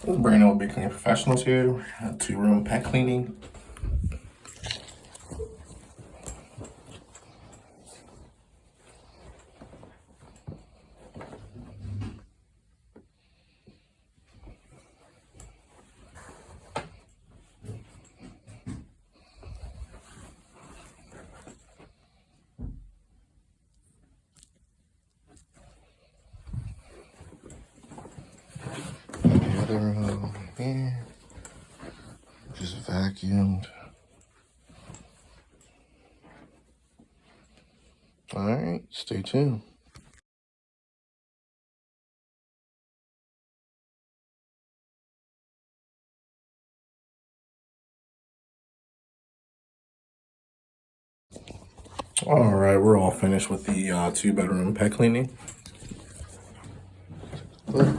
This is Brandon with Big Cleaning Professionals here. 2-room pet cleaning. The other room here, just vacuumed. All right, stay tuned. All right, we're all finished with the 2-bedroom pet cleaning. Look.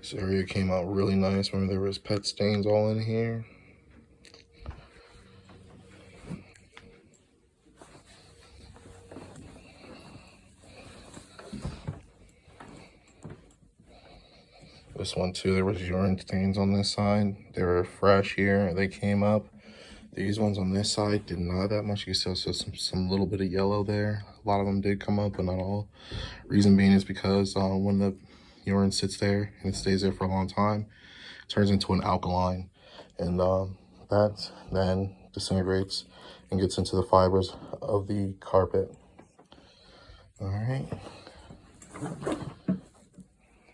This area came out really nice. Remember, there was pet stains all in here. This one too, there was urine stains on this side. They were fresh here, they came up. These ones on this side did not that much. You can still see some little bit of yellow there. A lot of them did come up, but not all. Reason being is because when the urine sits there and it stays there for a long time, it turns into an alkaline. And that then disintegrates and gets into the fibers of the carpet. All right.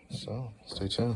So stay tuned.